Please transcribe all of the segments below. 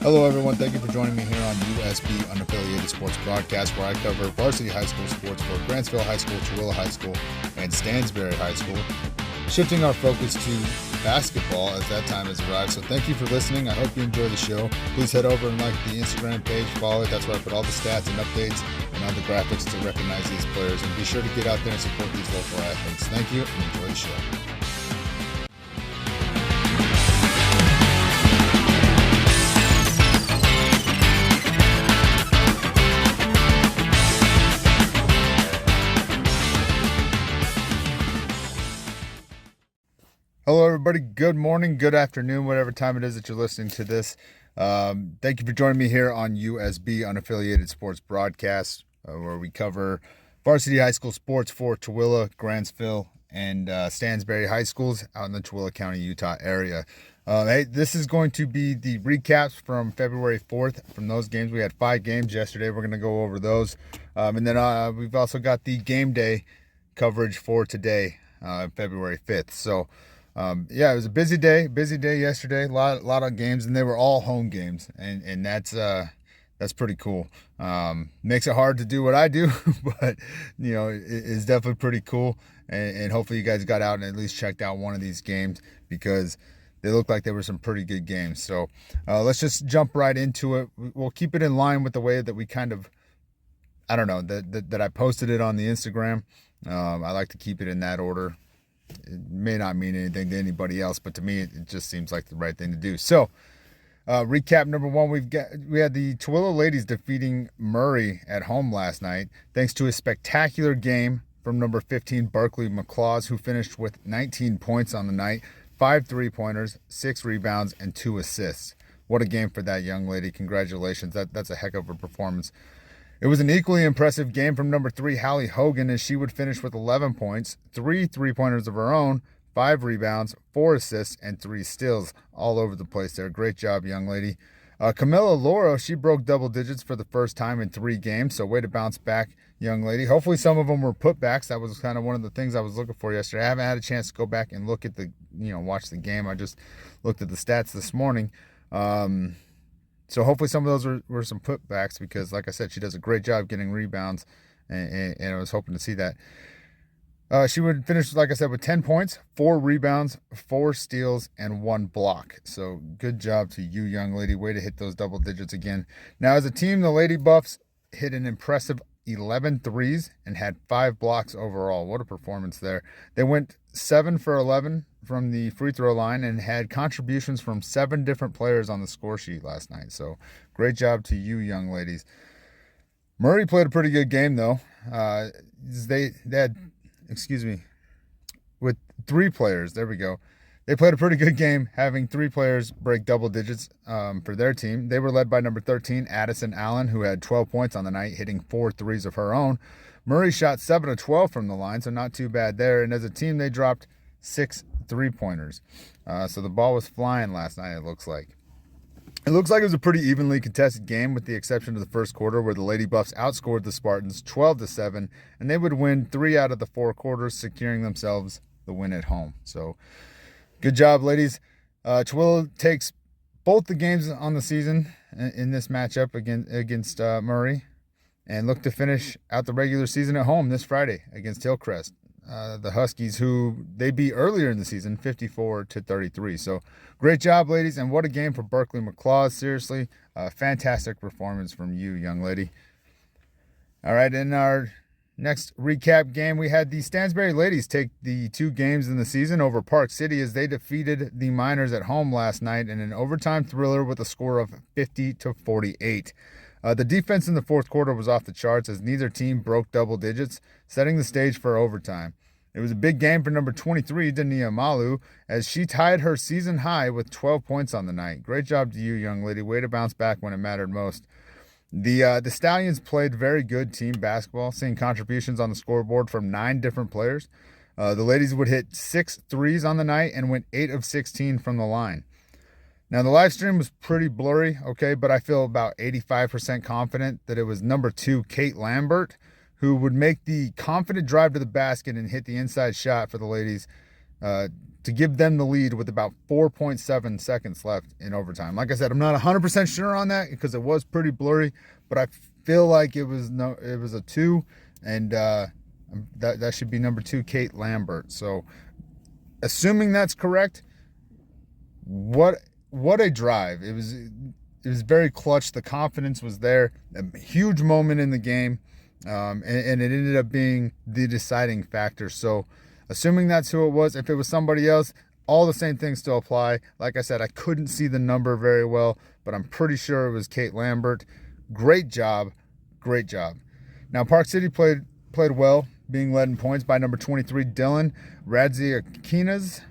Hello, everyone. Thank you for joining me here on USB Unaffiliated Sports Broadcast, where I cover varsity high school sports for Grantsville High School, Tooele High School, and Stansbury High School, shifting our focus to basketball as that time has arrived. So thank you for listening. I hope you enjoy the show. Please head over and like the Instagram page, follow it. That's where I put all the stats and updates and all the graphics to recognize these players. And be sure to get out there and support these local athletes. Thank you and enjoy the show. Hello, everybody. Good morning, good afternoon, whatever time it is that you're listening to this. Thank you for joining me here on USB Unaffiliated Sports Broadcast, where we cover varsity high school sports for Tooele, Grantsville, and Stansbury High Schools out in the Tooele County, Utah area. Hey, this is going to be the recaps from February 4th from those games. We had 5 games yesterday. We're going to go over those. And then we've also got the game day coverage for today, February 5th. So, it was a busy day yesterday. A lot of games, and they were all home games, and that's pretty cool. Makes it hard to do what I do, but it's definitely pretty cool. And hopefully you guys got out and at least checked out one of these games because they looked like they were some pretty good games. So let's just jump right into it. We'll keep it in line with the way that we kind of, that I posted it on the Instagram. I like to keep it in that order. It may not mean anything to anybody else, but to me, it just seems like the right thing to do. So, recap number 1, we had the Tooele ladies defeating Murray at home last night, thanks to a spectacular game from number 15 Berkeley McClaws, who finished with 19 points on the night, 5 3-pointers, 6 rebounds, and 2 assists. What a game for that young lady! Congratulations! That's a heck of a performance. It was an equally impressive game from number 3, Hallie Hogan, as she would finish with 11 points, 3 3-pointers of her own, 5 rebounds, 4 assists, and 3 steals all over the place there. Great job, young lady. Camilla Laura, she broke double digits for the first time in 3 games, so way to bounce back, young lady. Hopefully some of them were putbacks. That was kind of one of the things I was looking for yesterday. I haven't had a chance to go back and look at watch the game. I just looked at the stats this morning. So hopefully some of those were some putbacks because, like I said, she does a great job getting rebounds, and I was hoping to see that. She would finish, like I said, with 10 points, 4 rebounds, 4 steals, and 1 block. So good job to you, young lady. Way to hit those double digits again. Now, as a team, the Lady Buffs hit an impressive 11 threes and had 5 blocks overall. What a performance there. They went 7 for 11 from the free throw line and had contributions from 7 different players on the score sheet last night. So great job to you, young ladies. Murray played a pretty good game, though. They had, with 3 players. There we go. They played a pretty good game, having 3 players break double digits for their team. They were led by number 13, Addison Allen, who had 12 points on the night, hitting 4 threes of her own. Murray shot 7 of 12 from the line, so not too bad there. And as a team, they dropped 6 3-pointers. So the ball was flying last night, it looks like. It looks like it was a pretty evenly contested game, with the exception of the first quarter, where the Lady Buffs outscored the Spartans 12-7, and they would win 3 out of the 4 quarters, securing themselves the win at home. So good job, ladies. Tooele takes both the games on the season in this matchup against Murray, and look to finish out the regular season at home this Friday against Hillcrest. The Huskies, who they beat earlier in the season, 54-33. So great job, ladies, and what a game for Berkeley McClaws. Seriously, fantastic performance from you, young lady. All right, in our next recap game, we had the Stansbury ladies take the 2 games in the season over Park City as they defeated the Miners at home last night in an overtime thriller with a score of 50-48. The defense in the fourth quarter was off the charts as neither team broke double digits, setting the stage for overtime. It was a big game for number 23, Dania Malu, as she tied her season high with 12 points on the night. Great job to you, young lady. Way to bounce back when it mattered most. The Stallions played very good team basketball, seeing contributions on the scoreboard from 9 different players. The ladies would hit 6 threes on the night and went 8 of 16 from the line. Now, the live stream was pretty blurry, but I feel about 85% confident that it was number 2, Kate Lambert, who would make the confident drive to the basket and hit the inside shot for the ladies to give them the lead with about 4.7 seconds left in overtime. Like I said, I'm not 100% sure on that because it was pretty blurry, but I feel like it was a 2, and that should be number 2, Kate Lambert. So assuming that's correct, what a drive. It was very clutch. The confidence was there. A huge moment in the game, and it ended up being the deciding factor. So assuming that's who it was, if it was somebody else, all the same things still apply. Like I said, I couldn't see the number very well, but I'm pretty sure it was Kate Lambert. Great job. Great job. Now, Park City played well, being led in points by number 23, Dylan Radziakinas,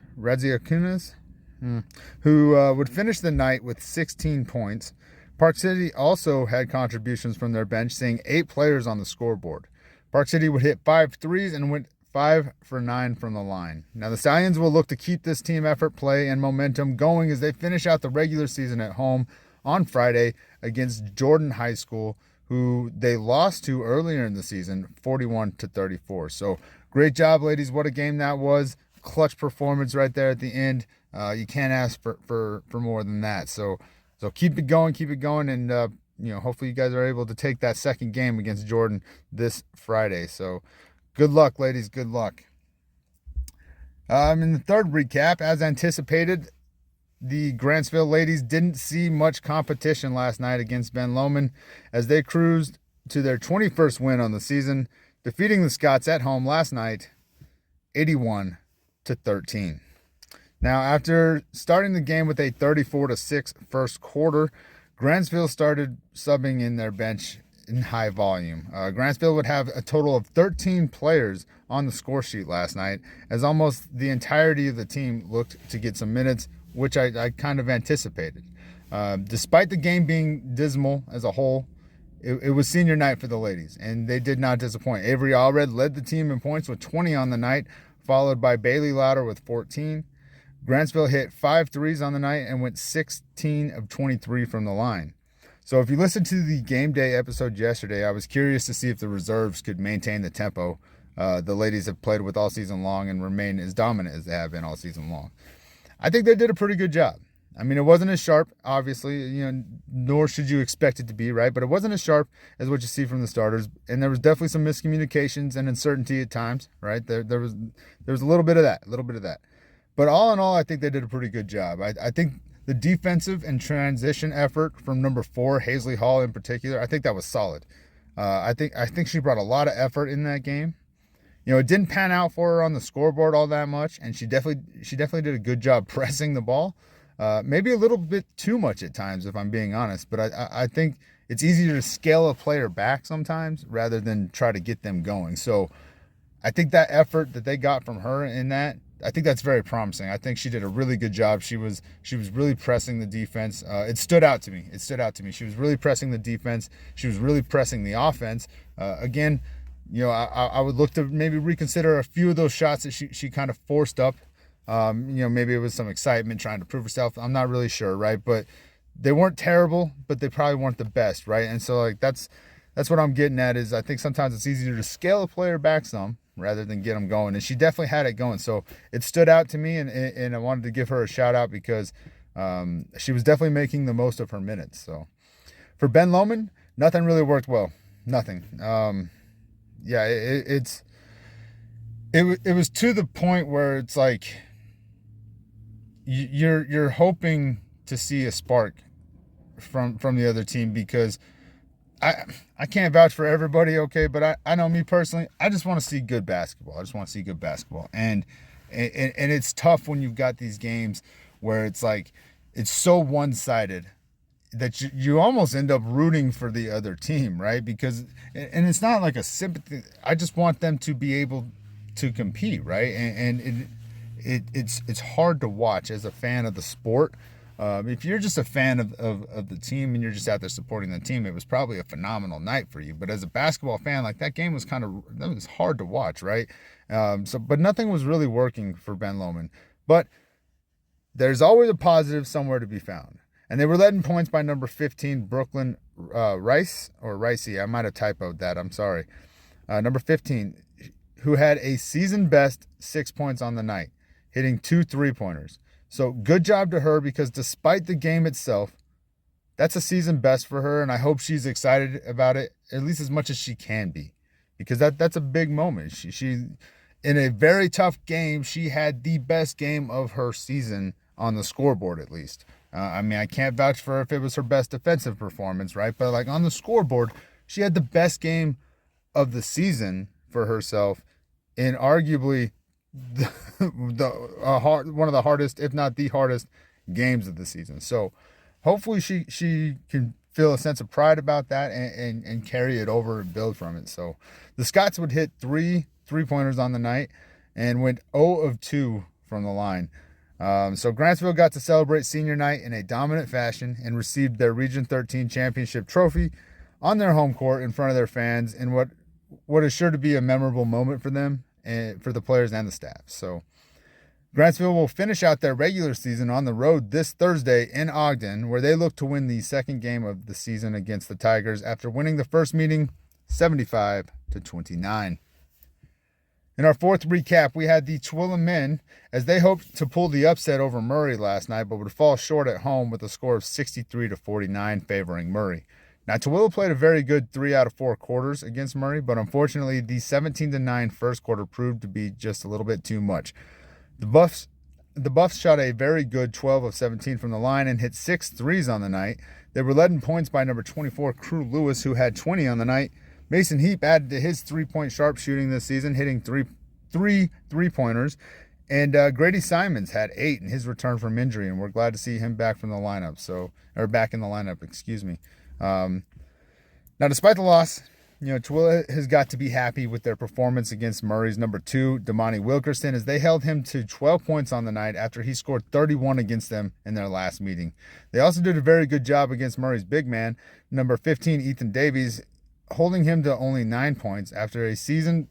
who would finish the night with 16 points. Park City also had contributions from their bench, seeing 8 players on the scoreboard. Park City would hit 5 threes and went 5 for 9 from the line. Now, the Stallions will look to keep this team effort, play, and momentum going as they finish out the regular season at home on Friday against Jordan High School, who they lost to earlier in the season, 41-34. So great job, ladies. What a game that was. Clutch performance right there at the end. You can't ask for more than that. So keep it going, and hopefully you guys are able to take that second game against Jordan this Friday. So good luck, ladies. Good luck. In the third recap, as anticipated, the Grantsville ladies didn't see much competition last night against Ben Lomond as they cruised to their 21st win on the season, defeating the Scots at home last night 81-13. Now, after starting the game with a 34-6 first quarter, Grantsville started subbing in their bench in high volume. Grantsville would have a total of 13 players on the score sheet last night, as almost the entirety of the team looked to get some minutes, which I kind of anticipated. Despite the game being dismal as a whole, it was senior night for the ladies, and they did not disappoint. Avery Allred led the team in points with 20 on the night, followed by Bailey Lauder with 14. Grantsville hit 5 threes on the night and went 16 of 23 from the line. So if you listened to the game day episode yesterday, I was curious to see if the reserves could maintain the tempo the ladies have played with all season long and remain as dominant as they have been all season long. I think they did a pretty good job. I mean, it wasn't as sharp, obviously, nor should you expect it to be, right? But it wasn't as sharp as what you see from the starters, and there was definitely some miscommunications and uncertainty at times, right? There was a little bit of that, But all in all, I think they did a pretty good job. I think the defensive and transition effort from number 4, Hazley Hall in particular, I think that was solid. I think she brought a lot of effort in that game. It didn't pan out for her on the scoreboard all that much, and she definitely did a good job pressing the ball. Maybe a little bit too much at times, if I'm being honest. But I think it's easier to scale a player back sometimes rather than try to get them going. So I think that effort that they got from her in that, I think that's very promising. I think she did a really good job. She was really pressing the defense. It stood out to me. She was really pressing the defense. She was really pressing the offense. Again, I would look to maybe reconsider a few of those shots that she kind of forced up. Maybe it was some excitement trying to prove herself. I'm not really sure, right? But they weren't terrible, but they probably weren't the best, right? And so that's what I'm getting at is I think sometimes it's easier to scale a player back some rather than get them going. And she definitely had it going. So it stood out to me, and I wanted to give her a shout out because she was definitely making the most of her minutes. So for Ben Lomond, nothing really worked well. Nothing. It was to the point where it's like you're hoping to see a spark from the other team, because I can't vouch for everybody, okay, but I know me personally, I just want to see good basketball. And it's tough when you've got these games where it's like it's so one-sided that you almost end up rooting for the other team, right? Because, and it's not like a sympathy. I just want them to be able to compete, right? And it's hard to watch as a fan of the sport. If you're just a fan of the team and you're just out there supporting the team, it was probably a phenomenal night for you. But as a basketball fan, like that game was that was hard to watch, right? But nothing was really working for Ben Lomond. But there's always a positive somewhere to be found. And they were led in points by number 15, Brooklyn Rice, or Ricey. I might have typoed that. I'm sorry. Number 15, who had a season best 6 points on the night, hitting 2 3-pointers. So good job to her, because despite the game itself, that's a season best for her, and I hope she's excited about it at least as much as she can be, because that's a big moment. She in a very tough game, she had the best game of her season on the scoreboard, at least. I mean, I can't vouch for her if it was her best defensive performance, right? But like on the scoreboard, she had the best game of the season for herself in arguably one of the hardest, if not the hardest, games of the season. So hopefully she can feel a sense of pride about that and carry it over and build from it. So the Scots would hit 3 3-pointers on the night and went 0 of 2 from the line. So Grantsville got to celebrate senior night in a dominant fashion and received their Region 13 championship trophy on their home court in front of their fans in what is sure to be a memorable moment for them and for the players and the staff. So Grantsville will finish out their regular season on the road this Thursday in Ogden, where they look to win the second game of the season against the Tigers after winning the first meeting 75-29. In our fourth recap, we had the Tooele men, as they hoped to pull the upset over Murray last night, but would fall short at home with a score of 63-49 favoring Murray. Now, Tooele played a very good 3 out of 4 quarters against Murray, but unfortunately, the 17-9 first quarter proved to be just a little bit too much. The Buffs shot a very good 12 of 17 from the line and hit 6 threes on the night. They were led in points by number 24, Crew Lewis, who had 20 on the night. Mason Heap added to his 3-point sharpshooting this season, hitting 3 3-pointers. And Grady Simons had 8 in his return from injury, and we're glad to see him back from the lineup. Back in the lineup, excuse me. Now, despite the loss, Tooele has got to be happy with their performance against Murray's number 2, Damani Wilkerson, as they held him to 12 points on the night after he scored 31 against them in their last meeting. They also did a very good job against Murray's big man, number 15, Ethan Davies, holding him to only 9 points after a season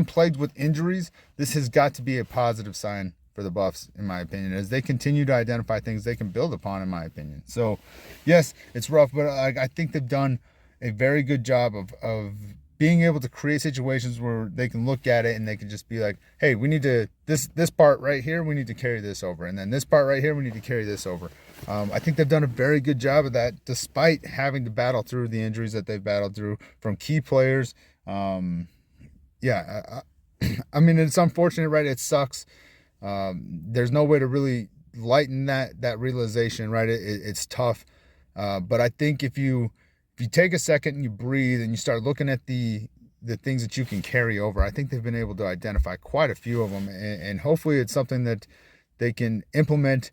plagued with injuries. This has got to be a positive sign for the Buffs, in my opinion, as they continue to identify things they can build upon, in my opinion. So, yes, it's rough, but I think they've done a very good job of being able to create situations where they can look at it and they can just be like, hey, we need to, this part right here, we need to carry this over. And then this part right here, we need to carry this over. I think they've done a very good job of that, despite having to battle through the injuries that they've battled through from key players. I mean, it's unfortunate, right? It sucks. There's no way to really lighten that realization, right? It's tough. But I think if you take a second and you breathe and you start looking at the things that you can carry over, I think they've been able to identify quite a few of them, and hopefully it's something that they can implement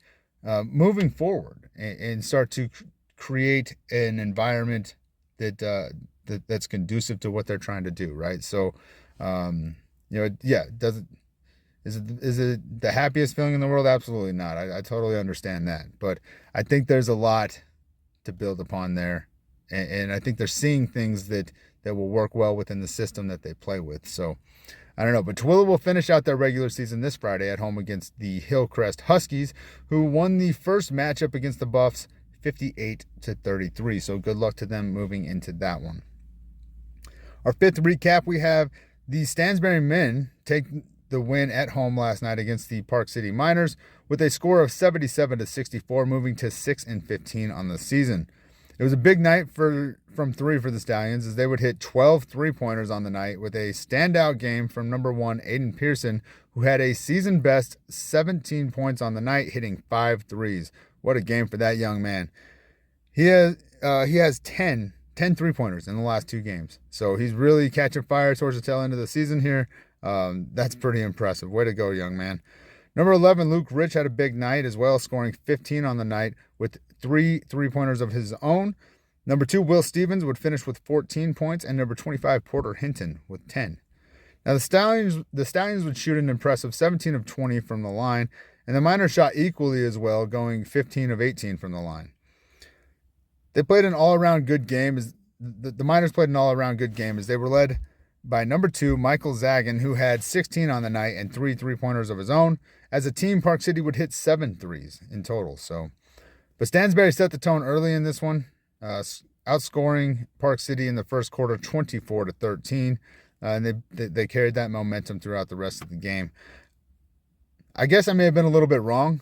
moving forward and start to create an environment that's conducive to what they're trying to do, right? So, is it the happiest feeling in the world? Absolutely not. I totally understand that, but I think there's a lot to build upon there. And I think they're seeing things that will work well within the system that they play with. So, I don't know. But Tooele will finish out their regular season this Friday at home against the Hillcrest Huskies, who won the first matchup against the Buffs 58-33. So, good luck to them moving into that one. Our fifth recap, we have the Stansbury men take the win at home last night against the Park City Miners with a score of 77-64, moving to 6-15 on the season. It was a big night from 3 for the Stallions, as they would hit 12 3-pointers on the night with a standout game from number 1, Aiden Pearson, who had a season-best 17 points on the night, hitting 5 threes. What a game for that young man. He has 10 3-pointers in the last 2 games. So he's really catching fire towards the tail end of the season here. That's pretty impressive. Way to go, young man. Number 11, Luke Rich, had a big night as well, scoring 15 on the night with 3 3-pointers of his own. Number 2, Will Stevens, would finish with 14 points, and number 25, Porter Hinton, with 10. Now, the Stallions would shoot an impressive 17 of 20 from the line, and the Miners shot equally as well, going 15 of 18 from the line. They played an all-around good game. The Miners played an all-around good game as they were led by number 2, Michael Zagan, who had 16 on the night and 3 3-pointers of his own. As a team, Park City would hit 7 threes in total. But Stansbury set the tone early in this one, outscoring Park City in the first quarter 24-13, and they carried that momentum throughout the rest of the game. I guess I may have been a little bit wrong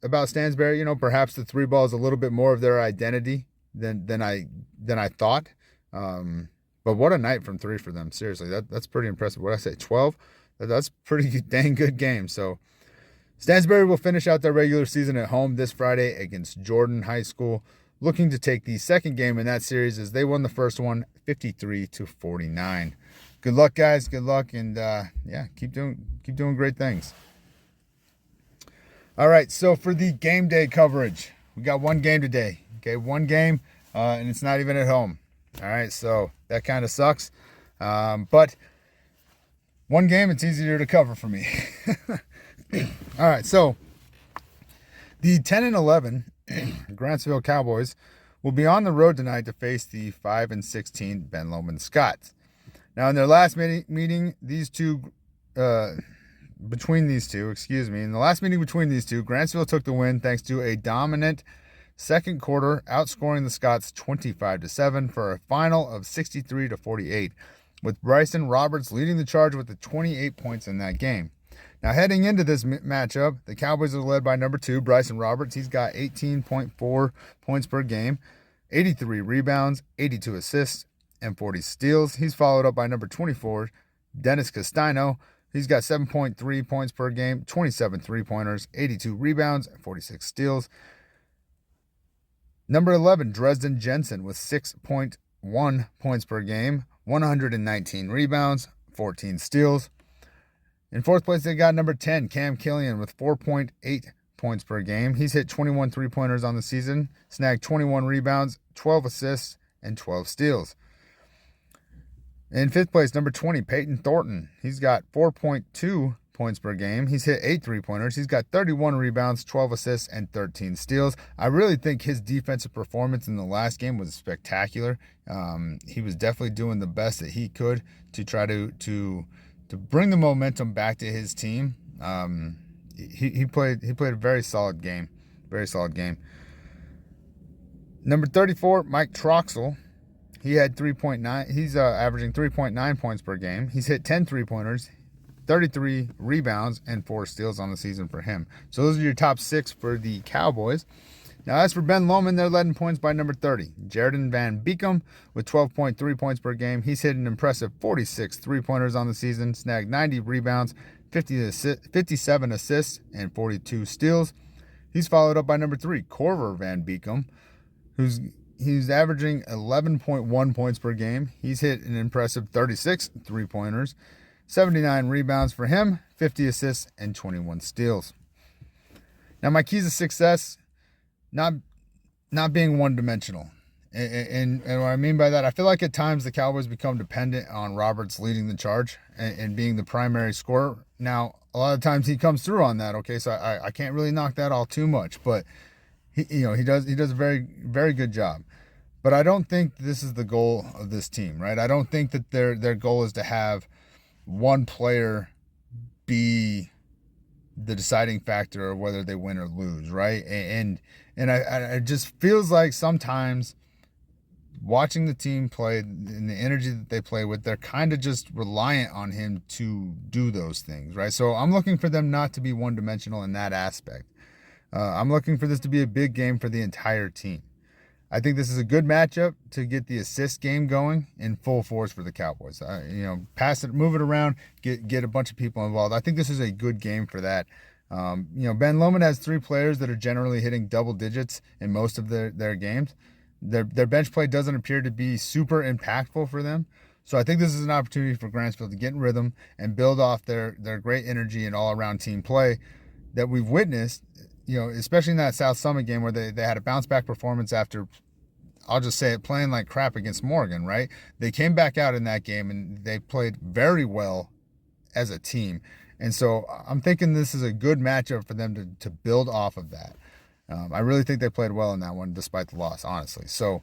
about Stansbury. Perhaps the three ball is a little bit more of their identity than I thought. But what a night from three for them. Seriously, that's pretty impressive. What did I say, 12? That's pretty dang good game. So Stansbury will finish out their regular season at home this Friday against Jordan High School, looking to take the second game in that series as they won the first one 53-49. Good luck, guys. Good luck, and keep doing great things. All right, so for the game day coverage, we got one game today. Okay, one game, and it's not even at home. All right, so that kind of sucks. But one game, it's easier to cover for me. All right, so the 10-11 Grantsville Cowboys will be on the road tonight to face the 5-16 Ben Lomond Scots. Now, in their last meeting, in the last meeting between these two, Grantsville took the win thanks to a dominant second quarter, outscoring the Scots 25-7 for a final of 63-48, with Bryson Roberts leading the charge with the 28 points in that game. Now, heading into this matchup, the Cowboys are led by number 2, Bryson Roberts. He's got 18.4 points per game, 83 rebounds, 82 assists, and 40 steals. He's followed up by number 24, Dennis Castano. He's got 7.3 points per game, 27 three-pointers, 82 rebounds, and 46 steals. Number 11, Dresden Jensen with 6.1 points per game, 119 rebounds, 14 steals. In fourth place, they got number 10, Cam Killian with 4.8 points per game. He's hit 21 three-pointers on the season, snagged 21 rebounds, 12 assists, and 12 steals. In fifth place, number 20, Peyton Thornton. He's got 4.2 points per game. He's hit 8 three-pointers. He's got 31 rebounds, 12 assists, and 13 steals. I really think his defensive performance in the last game was spectacular. He was definitely doing the best that he could to try to bring the momentum back to his team. He played a very solid game. Very solid game. Number 34, Mike Troxel. He had 3.9. He's averaging 3.9 points per game. He's hit 10 three-pointers, 33 rebounds, and 4 steals on the season for him. So those are your top 6 for the Cowboys. Now, as for Ben Lomond, they're led in points by number 30, Jaredon Van Beekum, with 12.3 points per game. He's hit an impressive 46 three-pointers on the season, snagged 90 rebounds, 57 assists, and 42 steals. He's followed up by number 3, Corver Van Beekum, He's averaging 11.1 points per game. He's hit an impressive 36 three-pointers, 79 rebounds for him, 50 assists, and 21 steals. Now, my keys to success, not being one-dimensional. And what I mean by that, I feel like at times the Cowboys become dependent on Roberts leading the charge and being the primary scorer. Now, a lot of times he comes through on that, okay? So I can't really knock that all too much, but he does a very, very good job. But I don't think this is the goal of this team, right? I don't think that their goal is to have one player be the deciding factor of whether they win or lose, right? And I just feels like sometimes watching the team play and the energy that they play with, they're kind of just reliant on him to do those things, right? So I'm looking for them not to be one-dimensional in that aspect. I'm looking for this to be a big game for the entire team. I think this is a good matchup to get the assist game going in full force for the Cowboys. Pass it, move it around, get a bunch of people involved. I think this is a good game for that. Ben Lomond has 3 players that are generally hitting double digits in most of their games. Their bench play doesn't appear to be super impactful for them. So I think this is an opportunity for Grantsville to get in rhythm and build off their great energy and all-around team play that we've witnessed, especially in that South Summit game where they had a bounce-back performance after, I'll just say it, playing like crap against Morgan, right? They came back out in that game and they played very well as a team. And so I'm thinking this is a good matchup for them to build off of that. I really think they played well in that one despite the loss, honestly. So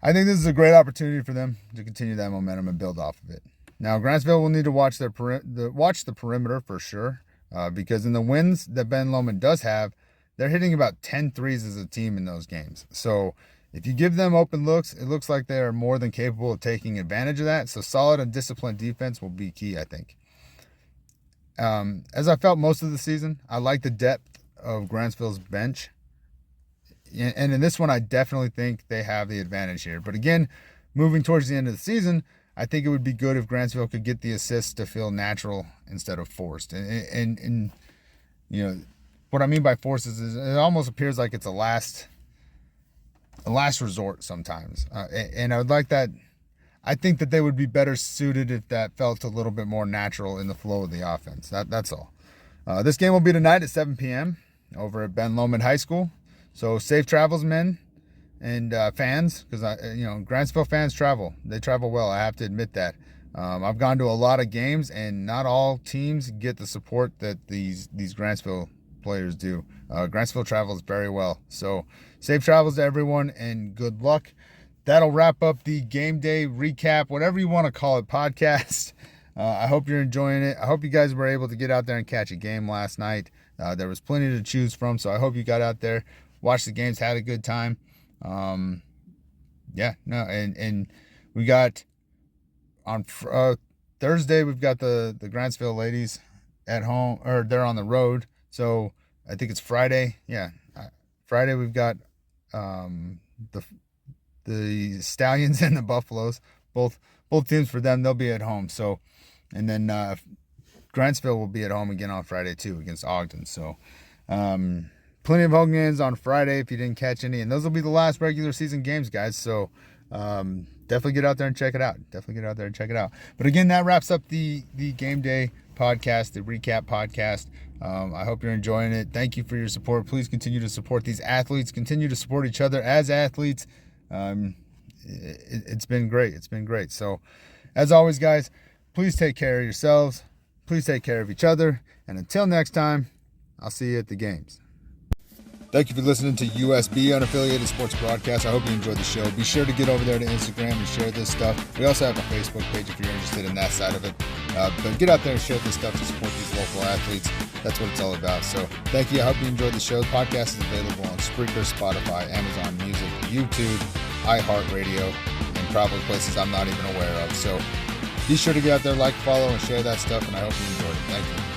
I think this is a great opportunity for them to continue that momentum and build off of it. Now, Grantsville will need to watch the perimeter for sure, because in the wins that Ben Lomond does have, they're hitting about 10 threes as a team in those games. So if you give them open looks, it looks like they are more than capable of taking advantage of that. So solid and disciplined defense will be key, I think. as I felt most of the season, I like the depth of Grantsville's bench. And in this one, I definitely think they have the advantage here. But again, moving towards the end of the season, I think it would be good if Grantsville could get the assists to feel natural instead of forced. And you know, what I mean by forced is it almost appears like it's a last resort sometimes. And I would like that. I think that they would be better suited if that felt a little bit more natural in the flow of the offense. That's all. This game will be tonight at 7 p.m. over at Ben Lomond High School. So safe travels, men and fans, because Grantsville fans travel. They travel well. I have to admit that. I've gone to a lot of games, and not all teams get the support that these Grantsville players do. Grantsville travels very well. So safe travels to everyone, and good luck. That'll wrap up the game day recap, whatever you want to call it, podcast. I hope you're enjoying it. I hope you guys were able to get out there and catch a game last night. There was plenty to choose from, so I hope you got out there, watched the games, had a good time. And we got on Thursday, we've got the Grantsville ladies at home, or they're on the road. So I think it's Friday. Yeah, Friday we've got the Stallions and the Buffaloes. Both teams for them, they'll be at home. So, and then Grantsville will be at home again on Friday too against Ogden. So, plenty of home games on Friday if you didn't catch any, and those will be the last regular season games, guys. So, definitely get out there and check it out. But again, that wraps up the game day podcast, the recap podcast. I hope you're enjoying it. Thank you for your support. Please continue to support these athletes. Continue to support each other as athletes. It's been great. So, as always, guys, please take care of yourselves. Please take care of each other. And until next time, I'll see you at the games. Thank you for listening to USB Unaffiliated Sports Broadcast. I hope you enjoyed the show. Be sure to get over there to Instagram and share this stuff. We also have a Facebook page if you're interested in that side of it. But get out there and share this stuff to support these local athletes. That's what it's all about. So thank you. I hope you enjoyed the show. The podcast is available on Spreaker, Spotify, Amazon Music, YouTube, iHeartRadio, and probably places I'm not even aware of. So be sure to get out there, like, follow, and share that stuff, and I hope you enjoyed it. Thank you.